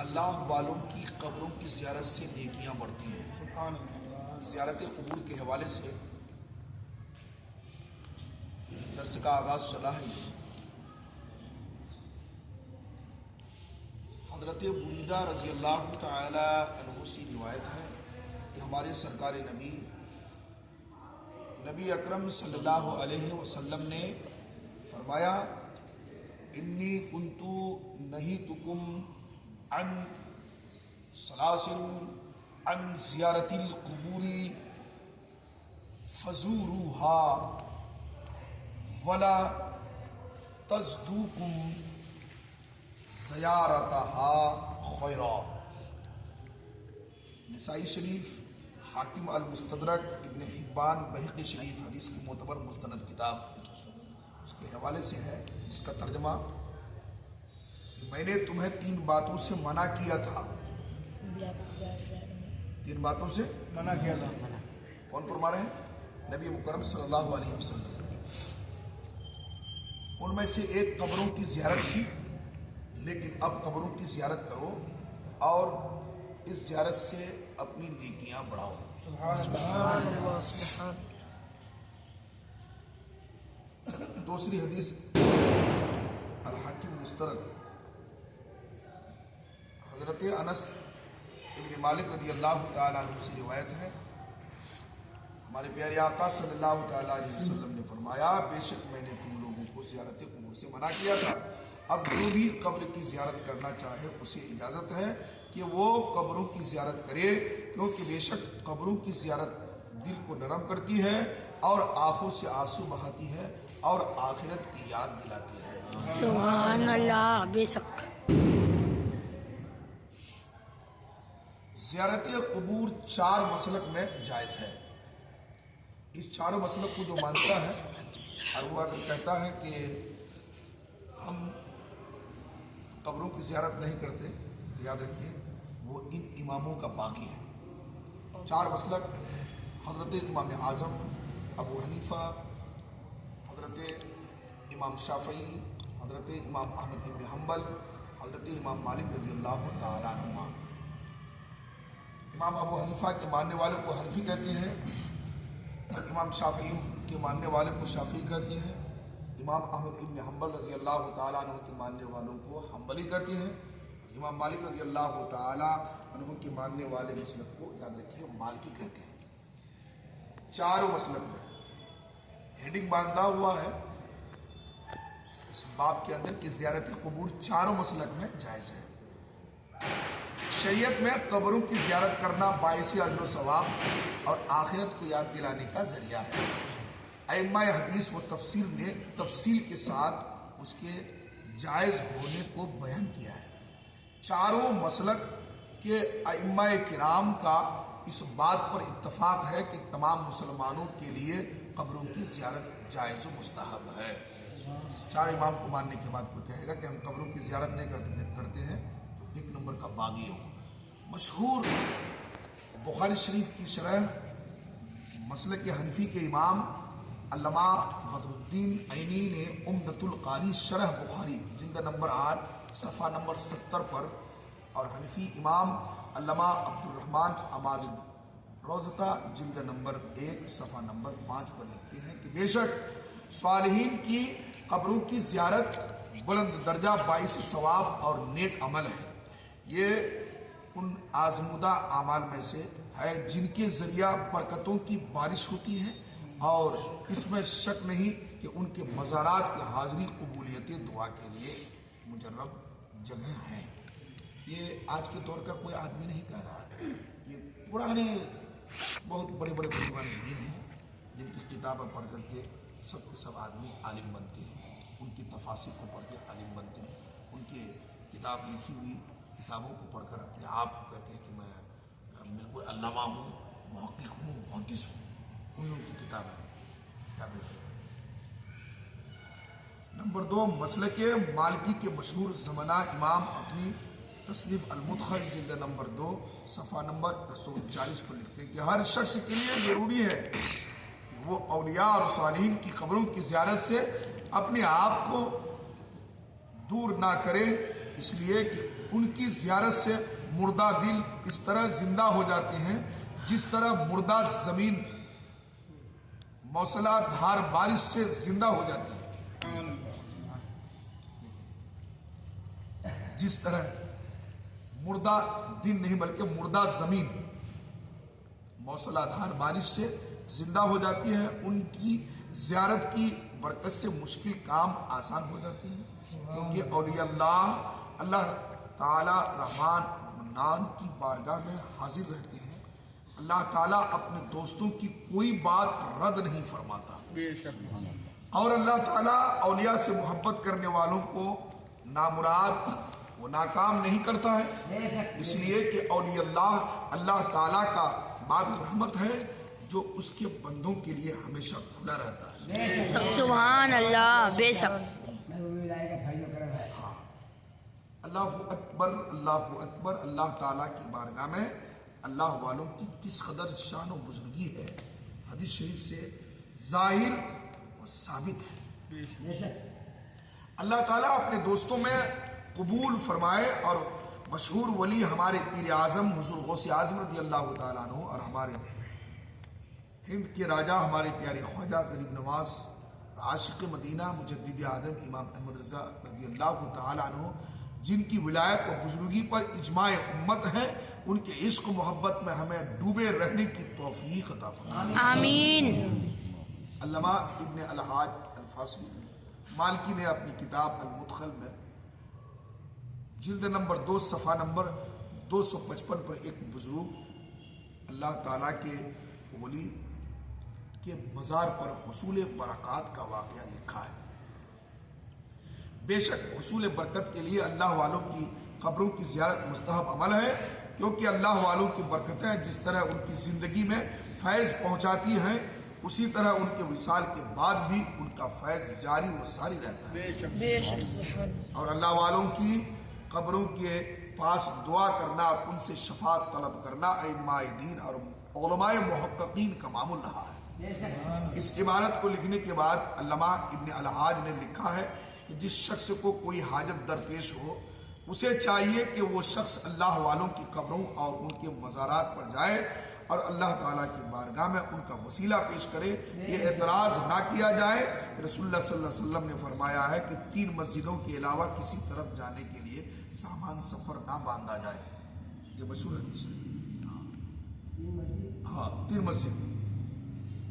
اللہ والوں کی قبروں کی زیارت سے نیکیاں بڑھتی ہیں۔ سبحان اللہ۔ زیارت قبور کے حوالے سے درس کا آغاز چلا ہے۔ حضرت بریدہ رضی اللہ تعالی عنہ سے روایت ہے کہ ہمارے سرکار نبی اکرم صلی اللہ علیہ وسلم نے فرمایا، انی کنتو نہیتکم عن سلاسل عن زیارت القبور فزوروها ولا تزدوکم زیارتها خیرا۔ نسائی شریف، حاکم المستدرک، ابن حبان، بہقی شریف، حدیث کی معتبر مستند کتاب، اس کے حوالے سے ہے، جس کا ترجمہ کہ میں نے تمہیں 3 باتوں سے منع کیا تھا۔ 3 باتوں سے منع کیا تھا۔ کون فرما رہے ہیں؟ نبی مکرم صلی اللہ علیہ وسلم۔ ان میں سے ایک قبروں کی زیارت تھی، لیکن اب قبروں کی زیارت کرو اور اس زیارت سے اپنی نیکیاں بڑھاؤ۔ سبحان اللہ، سبحان۔ دوسری حدیث الحاکم مستدرک، حضرت انس ابن مالک رضی اللہ تعالیٰ عنہ سے روایت ہے، ہمارے پیارے آقا صلی اللہ تعالیٰ علیہ وسلم نے فرمایا، بے شک میں نے تم لوگوں کو زیارت قبور سے منع کیا تھا، اب جو بھی قبر کی زیارت کرنا چاہے اسے اجازت ہے کہ وہ قبروں کی زیارت کرے، کیونکہ بے شک قبروں کی زیارت دل کو نرم کرتی ہے اور آنکھوں سے آنسو بہاتی ہے اور آخرت کی یاد دلاتی ہے۔ سبحان اللہ، بے شک۔ زیارت قبور 4 مسلک میں جائز ہے۔ اس 4 مسلک کو جو مانتا ہے اور وہ اگر کہتا ہے کہ ہم قبروں کی زیارت نہیں کرتے، تو یاد رکھیے وہ ان اماموں کا باغی ہے۔ 4 مسلک: حضرت امام اعظم ابو حنیفہ، حضرت امام شافعی، حضرت امام احمد بن حنبل، حضرت امام مالک رضی اللہ تعالیٰ عنہما۔ امام ابو حنیفہ کے ماننے والوں کو حنفی کہتے ہیں، امام شافعی کے ماننے والوں کو شافعی کہتے ہیں، امام احمد بن حنبل رضی اللہ تعالیٰ عنہ کے ماننے والوں کو حنبلی کہتے ہیں، امام مالک رضی اللہ تعالیٰ عنہ کے ماننے والے مسلک کو یاد رکھیے مالکی کہتے ہیں۔ 4 مسلک میں ہیڈنگ باندھا ہوا ہے اس باب کے اندر کہ زیارت قبور 4 مسلک میں جائز ہے۔ شریعت میں قبروں کی زیارت کرنا باعث اجر و ثواب اور آخرت کو یاد دلانے کا ذریعہ ہے۔ ائمہ حدیث و تفسیر نے تفصیل کے ساتھ اس کے جائز ہونے کو بیان کیا ہے۔ 4 مسلک کے ائمہ کرام کا اس بات پر اتفاق ہے کہ تمام مسلمانوں کے لیے قبروں کی زیارت جائز و مستحب ہے۔ 4 امام کو ماننے کے بعد کوئی کہے گا کہ ہم قبروں کی زیارت نہیں کرتے ہیں تو 1 نمبر کا باغی ہو۔ مشہور بخاری شریف کی شرح مسلک حنفی کے امام علامہ بدر الدین عینی نے عمدۃ القاری شرح بخاری جلد نمبر 8 صفحہ نمبر 70 پر، اور حنفی امام علامہ عبد الرحمن عماد روضتہ جلد نمبر 1 صفحہ نمبر 5 پر لکھتے ہیں کہ بے شک صالحین کی قبروں کی زیارت بلند درجہ باعث ثواب اور نیک عمل ہے۔ یہ ان آزمودہ اعمال میں سے ہے جن کے ذریعہ برکتوں کی بارش ہوتی ہے، اور اس میں شک نہیں کہ ان کے مزارات کی حاضری قبولیت دعا کے لیے مجرب جگہ ہیں۔ یہ آج کے دور کا کوئی آدمی نہیں کہہ رہا ہے، یہ پرانے بہت بڑے بڑے بزرگان دین ہیں جن کی کتابیں پڑھ کر کے سب کے سب آدمی عالم بنتے ہیں، ان کی تفاسیر کو پڑھ کے عالم بنتے ہیں، ان کی کتاب لکھی ہوئی کتابوں کو پڑھ کر اپنے آپ کو کہتے ہیں کہ میں بالکل علامہ ہوں، محقق ہوں, محدث ہوں, ان لوگوں کی کتاب ہے, یاد رکھیے. نمبر 2, مسلک مالکی کے مشہور زمانہ امام اپنی تصنیف المدخل جلد نمبر 2 صفحہ نمبر 140 پر لکھتے ہیں کہ ہر شخص کے لیے ضروری ہے کہ وہ اولیاء اور صالحین کی قبروں کی زیارت سے اپنے آپ کو دور نہ کرے, اس لیے کہ ان کی زیارت سے مردہ دل اس طرح زندہ ہو جاتے ہیں جس طرح مردہ زمین موسلا دھار بارش سے زندہ ہو جاتی ہے. جس طرح مردہ دن نہیں بلکہ مردہ زمین موسلا دھار بارش سے زندہ ہو جاتی ہے, ان کی زیارت کی برکت سے مشکل کام آسان ہو جاتے ہیں, کیونکہ اولیاء اللہ تعالی رحمان منان کی بارگاہ میں حاضر رہتے ہیں. اللہ تعالیٰ اپنے دوستوں کی کوئی بات رد نہیں فرماتا, اور اللہ تعالیٰ اولیاء سے محبت کرنے والوں کو نامراد وہ ناکام نہیں کرتا ہے, اس لیے کہ اولیاء اللہ تعالیٰ کا باب رحمت ہے جو اس کے بندوں کے لیے ہمیشہ کھلا رہتا ہے. سبحان اللہ, بے شک. اللہ اکبر, اللہ اکبر. اللہ تعالیٰ کی بارگاہ میں اللہ والوں کی کس قدر شان و بزرگی ہے, حدیث شریف سے ظاہر و ثابت ہے. اللہ تعالیٰ اپنے دوستوں میں قبول فرمائے, اور مشہور ولی ہمارے پیر اعظم حضور غوث اعظم رضی اللہ تعالیٰ عنہ اور ہمارے ہند کے راجہ ہمارے پیارے خواجہ غریب نواز عاشق مدینہ مجدد عالم امام احمد رضا رضی اللہ تعالیٰ عنہ, جن کی ولایت و بزرگی پر اجماع امت ہے, ان کے عشق و محبت میں ہمیں ڈوبے رہنے کی توفیق عطا فرمائے. آمین. علامہ ابن الحاج الفاصلی مالکی نے اپنی کتاب المدخل میں جلد نمبر 2 صفحہ نمبر 255 پر ایک بزرگ اللہ تعالیٰ کے ولی کے مزار پر حصول برکات کا واقعہ لکھا ہے. بے شک حصول برکت کے لیے اللہ والوں کی قبروں کی زیارت مستحب عمل ہے, کیونکہ اللہ والوں کی برکتیں جس طرح ان کی زندگی میں فیض پہنچاتی ہیں, اسی طرح ان کے وصال کے بعد بھی ان کا فیض جاری و ساری رہتا ہے. بے شک. اور اللہ والوں کی قبروں کے پاس دعا کرنا اور ان سے شفاعت طلب کرنا ائمہ دین اور علماء محققین کا معمول رہا ہے. اس عبارت کو لکھنے کے بعد علامہ ابن الحاج نے لکھا ہے کہ جس شخص کو کوئی حاجت درپیش ہو, اسے چاہیے کہ وہ شخص اللہ والوں کی قبروں اور ان کے مزارات پر جائے اور اللہ تعالیٰ کی بارگاہ میں ان کا وسیلہ پیش کرے. یہ اعتراض نہ کیا جائے. رسول اللہ صلی اللہ علیہ وسلم نے فرمایا ہے کہ 3 مسجدوں کے علاوہ کسی طرف جانے کے لیے سامان سفر نہ باندھا جائے. یہ مشہور حدیث ہے. ہاں 3 مسجد,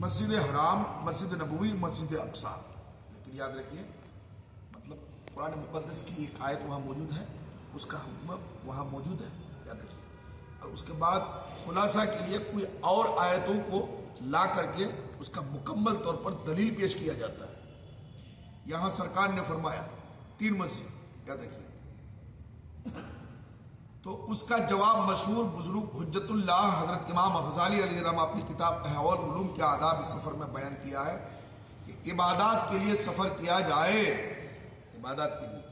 مسجد حرام, مسجد نبوی, مسجد اقصی. لیکن یاد رکھیے مطلب قرآن مقدس کی ایک آیت وہاں موجود ہے, اس کا حکم وہاں موجود ہے, یاد رکھیے. اور اس کے بعد خلاصہ کے لیے کوئی اور آیتوں کو لا کر کے اس کا مکمل طور پر دلیل پیش کیا جاتا ہے. یہاں سرکار نے فرمایا 3 مسجد, یاد رکھیے. تو اس کا جواب مشہور بزرگ حجت اللہ حضرت امام غزالی علیہ السلام اپنی کتاب احوال علوم کے آداب سفر میں بیان کیا ہے کہ عبادات کے لیے سفر کیا جائے, عبادات کے لیے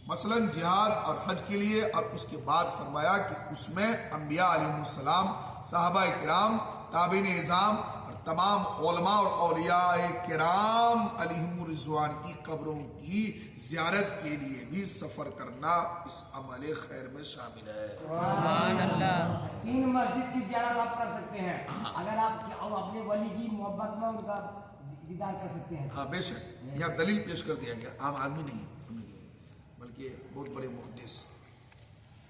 مثلا جہاد اور حج کے لیے. اور اس کے بعد فرمایا کہ اس میں انبیاء علیہ السلام, صحابہ کرام, تابعین اعظام اور تمام علماء اور اولیاء کرام علیہم الرضوان کی قبروں کی زیارت کے لیے بھی سفر کرنا اس عمل خیر میں شامل ہے. سبحان اللہ. 3 مسجد کی زیارت آپ کر سکتے ہیں اگر آپ اپنے ولی کی محبت میں ان کا دیدار کر سکتے ہیں. ہاں بے شک, یہاں دلیل پیش کر دیا گیا, عام آدمی نہیں بلکہ بہت بڑے محدث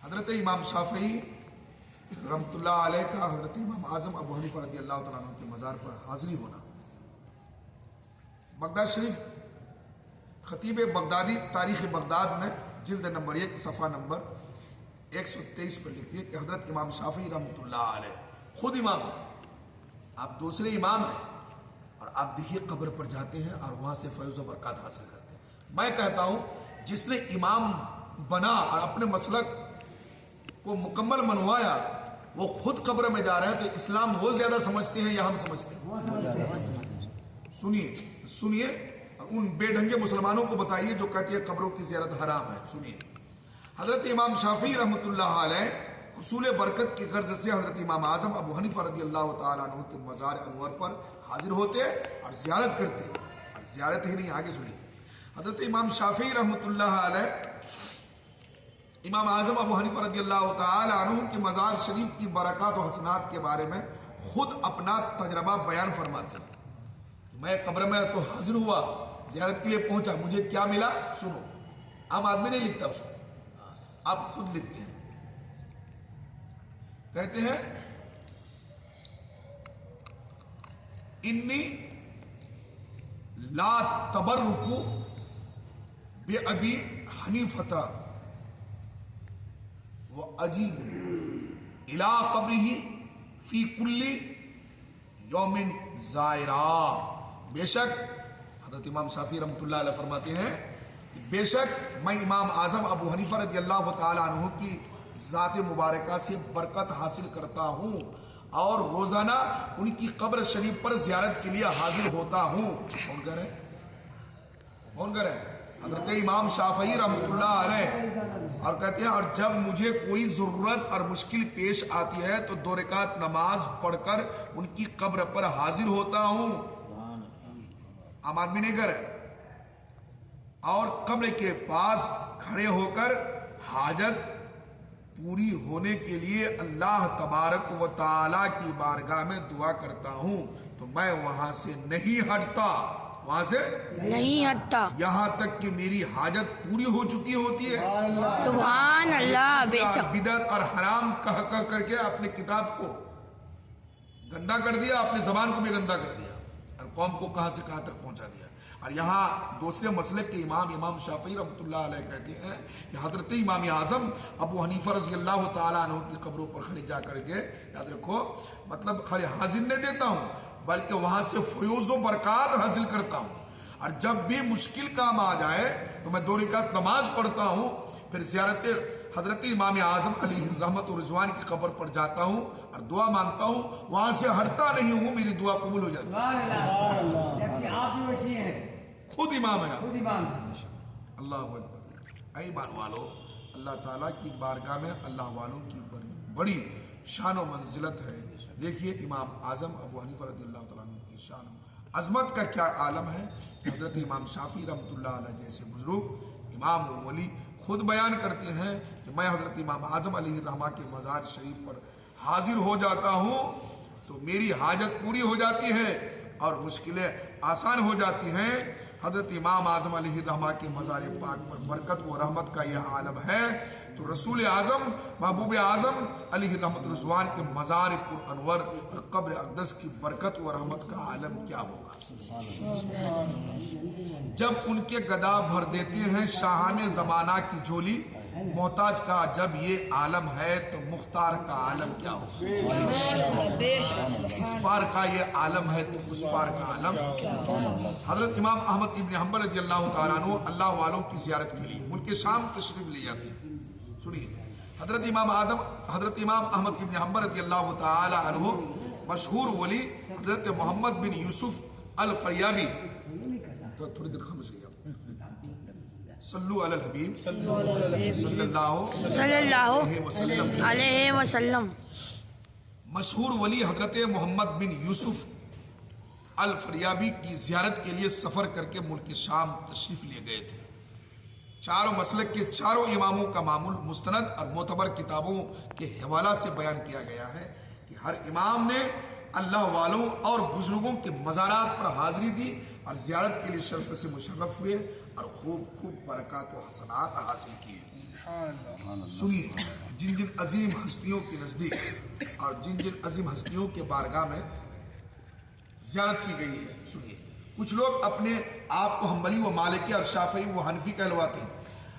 حضرت امام شافعی رحمۃ اللہ علیہ کا حضرت امام اعظم ابو حنیفہ رضی اللہ تعالیٰ عنہ کے مزار پر حاضری ہونا. بغداد شریف خطیب بغدادی تاریخ بغداد میں جلد نمبر 1 صفحہ نمبر 123 پر لکھتی ہے کہ حضرت امام شافعی رحمۃ اللہ علیہ خود امام ہیں, آپ دوسرے امام ہیں, اور آپ دیکھیے قبر پر جاتے ہیں اور وہاں سے فیض و برکات حاصل کرتے ہیں. میں کہتا ہوں جس نے امام بنا اور اپنے مسلک کو مکمل منوایا وہ خود قبر میں جا رہے ہیں، تو اسلام وہ زیادہ سمجھتے ہیں یا ہم سمجھتے ہیں؟ سنیے ان بے ڈھنگے مسلمانوں کو بتائیے جو کہتے ہیں قبروں کی زیارت حرام ہے. سنیے، حضرت امام شافعی رحمۃ اللہ علیہ حصول برکت کی غرض سے حضرت امام اعظم ابو حنیفہ رضی اللہ تعالیٰ عنہ کے مزار انور پر حاضر ہوتے اور زیارت کرتے. اور زیارت ہی نہیں، آگے سنیے، حضرت امام شافعی رحمۃ اللہ علیہ امام اعظم ابو حنیفہ رضی اللہ تعالی عنہ کے مزار شریف کی برکات و حسنات کے بارے میں خود اپنا تجربہ بیان فرماتے ہیں. میں قبر میں تو حاضر ہوا، زیارت کے لیے پہنچا، مجھے کیا ملا؟ سنو، عام آدمی نہیں لکھتا اس کو، آپ خود لکھتے ہیں. کہتے ہیں انی لا تبرکو بے ابی حنیفہ وَأَجِيبُ إِلَىٰ قَبْرِهِ فِي كُلِّ يَوْمٍ زَائِرًا. بے شک حضرت امام شافعی رحمۃ اللہ علیہ فرماتے ہیں کہ بے شک میں امام اعظم ابو حنیفہ رضی اللہ تعالی عنہ کی ذات مبارکہ سے برکت حاصل کرتا ہوں اور روزانہ ان کی قبر شریف پر زیارت کے لیے حاضر ہوتا ہوں. کون کہہ رہے ہیں؟ کون کہہ رہے ہیں؟ حضرت امام شافعی رحمۃ اللہ علیہ. اور کہتے ہیں اور جب مجھے کوئی ضرورت اور مشکل پیش آتی ہے تو 2 رکعت نماز پڑھ کر ان کی قبر پر حاضر ہوتا ہوں. عام آدمی نہیں کرے. اور قبر کے پاس کھڑے ہو کر حاجت پوری ہونے کے لیے اللہ تبارک و تعالی کی بارگاہ میں دعا کرتا ہوں. تو میں وہاں سے نہیں ہٹتا، وہاں سے نہیں ہٹتا یہاں تک کہ میری حاجت پوری ہو چکی ہوتی ہے. سبحان اللہ. بے شک بدعت اور حرام کہہ کر کے اپنے کتاب کو گندا کر دیا، اپنے زبان کو بھی گندا کر دیا، اور قوم کو کہاں سے کہاں تک پہنچا دیا. اور یہاں دوسرے مسلک کے امام شافعی رحمۃ اللہ علیہ کہتے ہیں کہ حضرت امام اعظم ابو حنیفہ رضی اللہ تعالیٰ عنہ کی قبروں پر کھڑے جا کر کے، یاد رکھو، مطلب خالی حاضر نہیں دیتا ہوں بلکہ وہاں سے فیوز و برکات حاصل کرتا ہوں. اور جب بھی مشکل کام آ جائے تو میں 2 رکعت نماز پڑھتا ہوں، پھر زیارت حضرت امام اعظم علیہ رحمت و رضوان کی قبر پر جاتا ہوں اور دعا مانگتا ہوں. وہاں سے ہٹتا نہیں ہوں، میری دعا قبول ہو جاتی ہے. آپ بھی ویسی ہیں، خود امام ہے. خود امام. اللہ اکبر. اے ایمان والو، اللہ تعالیٰ کی بارگاہ میں اللہ والوں کی بڑی شان و منزلت ہے. دیکھیے امام اعظم ابو حنیفہ رضی اللہ تعالیٰ عنہ کی شان و عظمت کا کیا عالم ہے کہ حضرت امام شافعی رحمۃ اللہ علیہ جیسے بزرگ امام و ولی خود بیان کرتے ہیں کہ میں حضرت امام اعظم علیہ الرحمہ کے مزار شریف پر حاضر ہو جاتا ہوں تو میری حاجت پوری ہو جاتی ہے اور مشکلیں آسان ہو جاتی ہیں. حضرت امام اعظم علیہ الرحمہ کے مزار پاک پر برکت و رحمت کا یہ عالم ہے تو رسول اعظم محبوب اعظم علیہ رحمت رضوان کے مزار پر انور اور قبر اقدس کی برکت و رحمت کا عالم کیا ہوگا. جب ان کے گدا بھر دیتے ہیں شاہان زمانہ کی جھولی، محتاج کا جب یہ عالم ہے تو مختار کا عالم کیا ہوگا. اس پار کا یہ عالم ہے تو اس پار کا عالم. حضرت امام احمد ابن حنبل رضی اللہ تعالیٰ عنہ اللہ والوں کی زیارت کے لیے ملک شام تشریف لے جاتے ہیں. سنیے، حضرت امام احمد ابن حنبل رضی اللہ تعالیٰ عنہ مشہور ولی حضرت محمد بن یوسف الفریابی. تو تھوڑی دیر خاموش رہیے. صلو علی الحبیب صلی اللہ علیہ وسلم. مشہور ولی حضرت محمد بن یوسف الفریابی کی زیارت کے لیے سفر کر کے ملک شام تشریف لے گئے تھے. چاروں مسلک کے چاروں اماموں کا معمول مستند اور معتبر کتابوں کے حوالہ سے بیان کیا گیا ہے کہ ہر امام نے اللہ والوں اور بزرگوں کے مزارات پر حاضری دی اور زیارت کے لیے شرف سے مشرف ہوئے اور خوب برکات و حسنات حاصل کیے. سنیے، جن جن عظیم ہستیوں کے نزدیک اور جن جن عظیم ہستیوں کے بارگاہ میں زیارت کی گئی ہے. سنیے، کچھ لوگ اپنے آپ کو حنبلی و مالکی اور شافعی و حنفی کہلواتے ہیں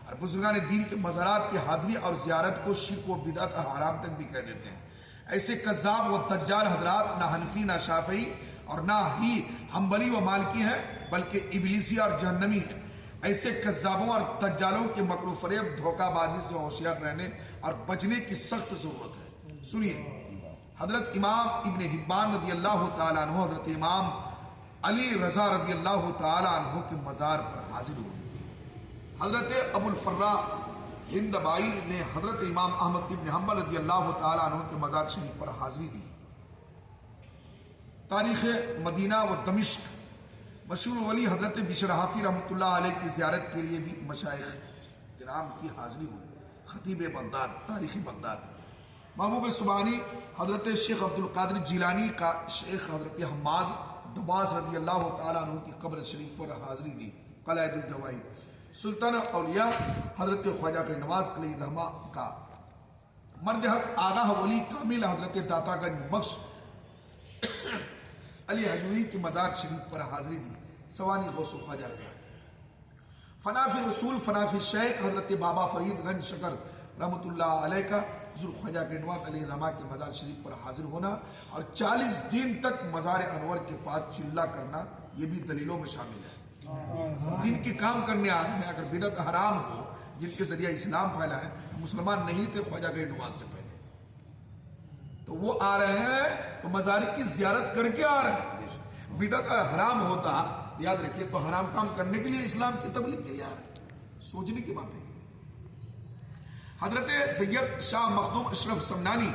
اور بزرگان دین کے مزارات کی حاضری اور زیارت کو شرک و بدعت اور حرام تک بھی کہہ دیتے ہیں. ایسے کذاب و دجال حضرات نہ حنفی نہ شافعی اور نہ ہی حنبلی و مالکی ہیں بلکہ ابلیسی اور جہنمی ہیں. ایسے کذابوں اور دجالوں کے مکر و فریب دھوکہ بازی سے ہوشیار رہنے اور بچنے کی سخت ضرورت ہے. سنیے، حضرت امام ابن حبان رضی اللہ تعالیٰ عنہ حضرت امام علی رضا رضی اللہ تعالیٰ عنہ کے مزار پر حاضر ہوئے۔ حضرت ابو الفراء ہند بائی نے حضرت امام احمد ابن حنبل رضی اللہ تعالیٰ عنہ کے مزار شریف پر حاضری دی۔ تاریخ مدینہ و دمشق مشہور ولی حضرت بشر حافی رحمۃ اللہ علیہ کی زیارت کے لیے بھی مشائخ کرام کی حاضری ہوئی۔ خطیب بغداد تاریخ بغداد محبوب سبحانی حضرت شیخ عبد القادر جیلانی کا شیخ حضرت حماد دباس رضی اللہ تعالیٰ عنہ کی قبر شریف پر حاضری دی۔ قلعہ الجوائد سلطان اولیاء حضرت خواجہ کے نواز علیہ الرحمہ کا مرد حق آگاہ ولی کامل حضرت داتا گنج بخش علی حجوری کی مزار شریف پر حاضری دی۔ سوانی غوث و خواجہ رضا فنافی رسول فنافی شیخ حضرت بابا فرید گنج شکر رحمۃ اللہ علیہ کا حضور خواجہ کے نواز علیہ الرحمہ کے مزار شریف پر حاضر ہونا اور 40 دن تک مزار انور کے پاس چلہ کرنا یہ بھی دلیلوں میں شامل ہے۔ جن کے کام کرنے آ رہے ہیں اگر بدعت حرام ہو جن کے ذریعہ اسلام پھیلا ہے، مسلمان نہیں تھے خواجہ کے نواز سے پہلے، تو وہ آ رہے ہیں تو مزار کی زیارت کر کے آ رہے ہیں۔ بدعت حرام ہوتا یاد رکھیے تو حرام کام کرنے کے لیے اسلام کی تبلیغ کے لیے آ رہے ہیں، سوچنے کی بات ہے۔ حضرت سید شاہ مخدوم اشرف سمنانی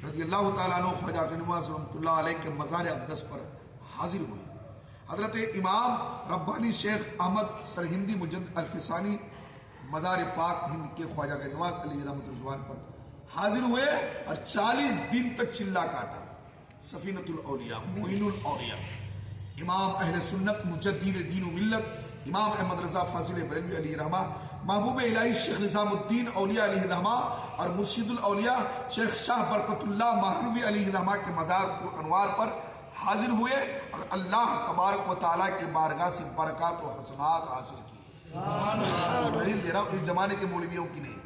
رضی اللہ تعالیٰ عنہ خواجہ کے نواز رحمۃ اللہ علیہ کے مزار اقدس پر حاضر ہوئے۔ حضرت امام ربانی شیخ احمد سرہندی مجدد الفسانی مزار پاک ہند کے خواجہ کے نواز علی رحمۃ رضوان پر حاضر ہوئے اور 40 دن تک چلہ کاٹا۔ سفینۃ الاولیاء معین الاولیاء امام اہل سنت مجدد دین و ملت امام احمد رضا فاضل بریلوی علیہ رحمہ محبوب الہی شیخ نظام الدین اولیاء علیہ رحمہ اور مرشد الاولیاء شیخ شاہ برکت اللہ مہروی علیہ رحمہ کے مزار انوار پر حاضر ہوئے اور اللہ تبارک و تعالیٰ کے بارگاہ سے برکات و حسنات حاصل کی۔ دلیل دے رہا ہوں اس زمانے کے مولویوں کی نہیں،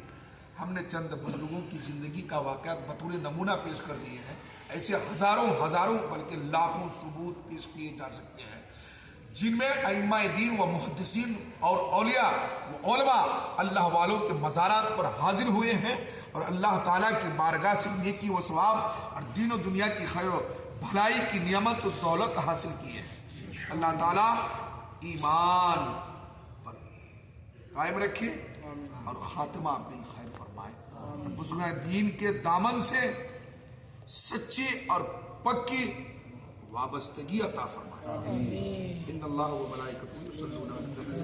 ہم نے چند بزرگوں کی زندگی کا واقعات بطور نمونہ پیش کر دیے ہیں، ایسے ہزاروں بلکہ لاکھوں ثبوت پیش کیے جا سکتے ہیں جن میں ائمہ دین و محدثین اور اولیاء و علماء اللہ والوں کے مزارات پر حاضر ہوئے ہیں اور اللہ تعالیٰ کی بارگاہ سے نیکی و ثواب اور دین و دنیا کی خیر و بھلائی کی نعمت و دولت حاصل کی ہے۔ اللہ تعالیٰ ایمان پر قائم رکھے اور خاتمہ بالخیر فرمائے اور بزرگان دین کے دامن سے سچی اور پکی وابستگی عطا فرمائے۔ ان اللہ و ملائکتہ یصلون علی النبی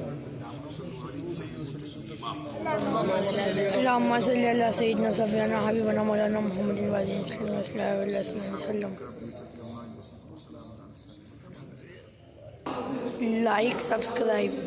صلی اللہ علیہ وسلم اللهم صل على سيدنا سفينا حبيبنا مولانا محمد وعلى آله وسلم۔ Like subscribe